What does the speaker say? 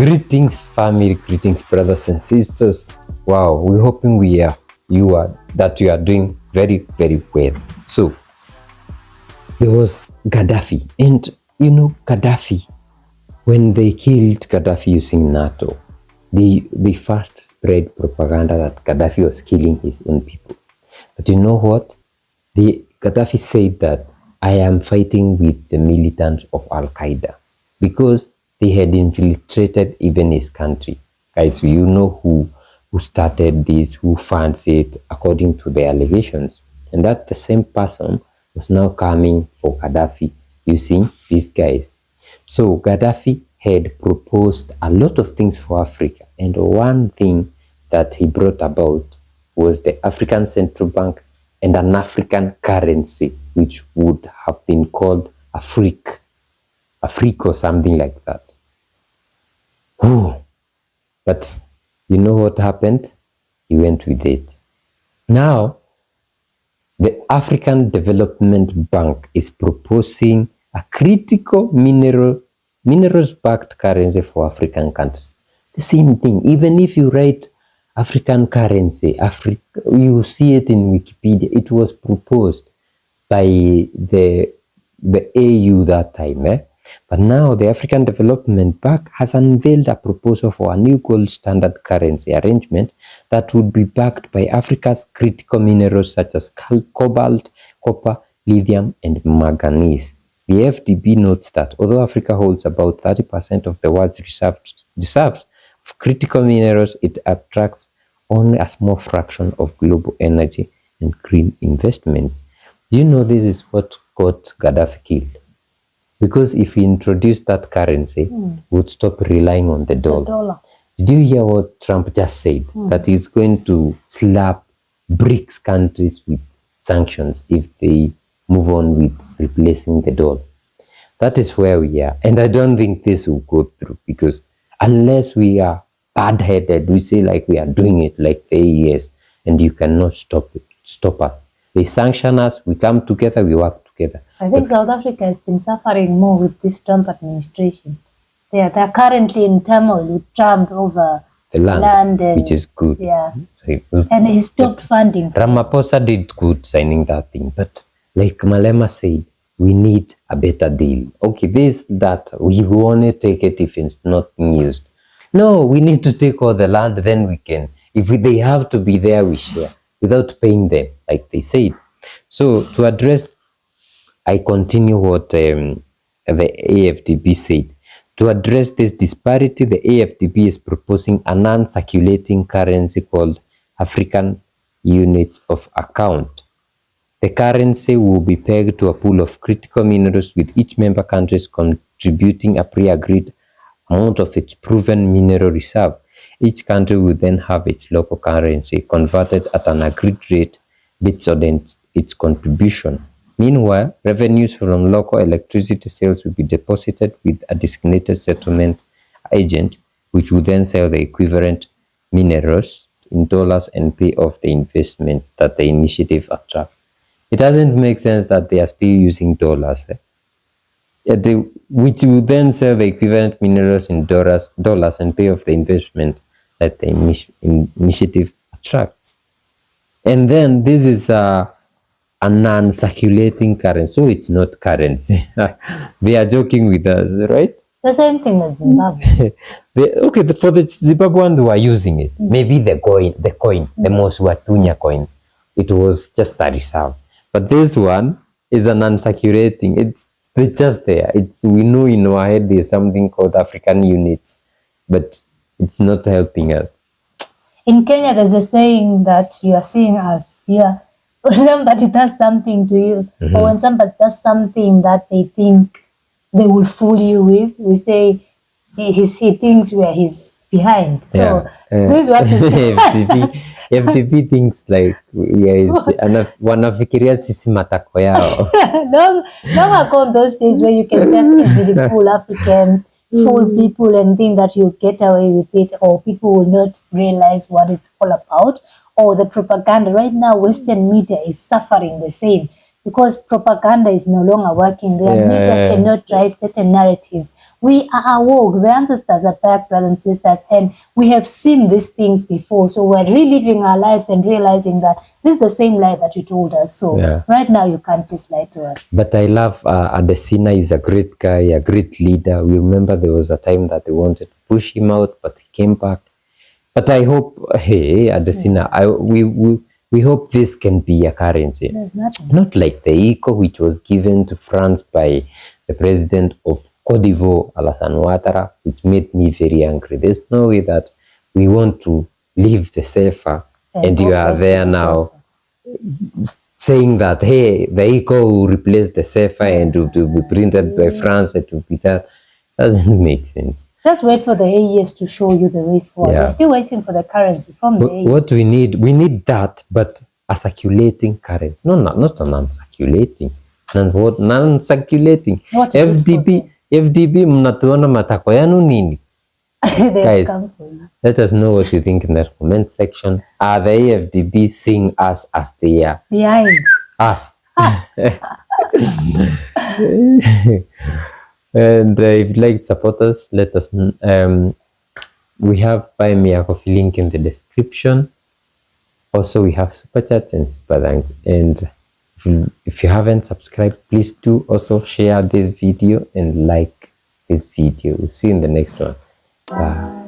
Greetings, family. Greetings, brothers and sisters. Wow, we're hoping you are doing very, very well. So there was Gaddafi, and Gaddafi. When they killed Gaddafi using NATO, they first spread propaganda that Gaddafi was killing his own people. But you know what? Gaddafi said that I am fighting with the militants of Al Qaeda because they had infiltrated even his country. Guys, you know who started this, who funds it, according to the allegations. And that the same person was now coming for Gaddafi using these guys. So Gaddafi had proposed a lot of things for Africa. And one thing that he brought about was the African Central Bank and an African currency, which would have been called Afrique or something like that. Ooh. But you know what happened? He went with it. Now, the African Development Bank is proposing a critical minerals-backed currency for African countries. The same thing, even if you write African currency, you see it in Wikipedia. It was proposed by the AU that time. But now the African Development Bank has unveiled a proposal for a new gold standard currency arrangement that would be backed by Africa's critical minerals such as cobalt, copper, lithium, and manganese. The FDB notes that although Africa holds about 30% of the world's reserves of critical minerals, it attracts only a small fraction of global energy and green investments. Do you know this is what got Gaddafi killed? Because if he introduced that currency, we would stop relying on the dollar. Did you hear what Trump just said? That he's going to slap BRICS countries with sanctions if they move on with replacing the dollar. That is where we are. And I don't think this will go through, because unless we are bad-headed, we say like we are doing it like the AES, and you cannot stop us. They sanction us, we come together, we work together. I think South Africa has been suffering more with this Trump administration. They are currently in turmoil with Trump over the land which is good. Yeah. And he stopped funding. Ramaphosa did good signing that thing, but like Malema said, we need a better deal. Okay, that we want to take it if it's not being used. No, we need to take all the land, then we can. If they have to be there, we share without paying them, like they said. So to address, I continue what the AFDB said. To address this disparity, the AFDB is proposing a non-circulating currency called African Units of Account. The currency will be pegged to a pool of critical minerals, with each member country contributing a pre-agreed amount of its proven mineral reserve. Each country will then have its local currency converted at an agreed rate based on its contribution. Meanwhile, revenues from local electricity sales will be deposited with a designated settlement agent, which will then sell the equivalent minerals in dollars and pay off the investment that the initiative attracts. It doesn't make sense that they are still using dollars, which will then sell the equivalent minerals in dollars and pay off the investment that the initiative attracts. And then this is a non-circulating currency, so it's not currency. They are joking with us, right? The same thing as Zimbabwe. For the Zimbabweans who are using it, maybe the coin, the Moswatunya coin, it was just a reserve. But this one is a non-circulating. It's just there. We know in our head there's something called African units, but it's not helping us. In Kenya, there's a saying that you are seeing us here. When somebody does something to you, or when somebody does something that they think they will fool you with, we say he thinks he's behind. So this is what is FDP thinks like wanafikiria sisi matako yao. Long ago, those days where you can just easily fool Africans, fool people and think that you'll get away with it, or people will not realize what it's all about, or the propaganda. Right now, Western media is suffering the same. because propaganda is no longer working. The media cannot drive certain narratives. We are woke. The ancestors are back, brothers and sisters, and we have seen these things before. So we're reliving our lives and realizing that this is the same lie that you told us. So right now you can't just lie to us. But I love Adesina is a great guy, a great leader. We remember there was a time that they wanted to push him out, but he came back. But I hope, hey, Adesina, we hope this can be a currency. There's nothing. Not like the eco which was given to France by the president of Cote d'Ivoire, Alassane Ouattara, which made me very angry. There's no way that we want to leave the CFA and you are there now saying that, hey, the eco will replace the CFA and it will be printed by France, it will be that. Doesn't make sense. Just wait for the AES to show you the way forward. We're still waiting for the currency from the AES. What we need that, but a circulating currency. No, not a non-circulating. Non-circulating. FDB mnatuona matako yanu nini? Guys, let us know what you think in the comment section. Are the AFDB seeing us as they are? Behind us. And if you'd like to support us, let us we have Buy Me a Coffee link in the description. Also, we have super chats and super thanks. And if you haven't subscribed, please do also share this video and like this video. See you in the next one. Bye.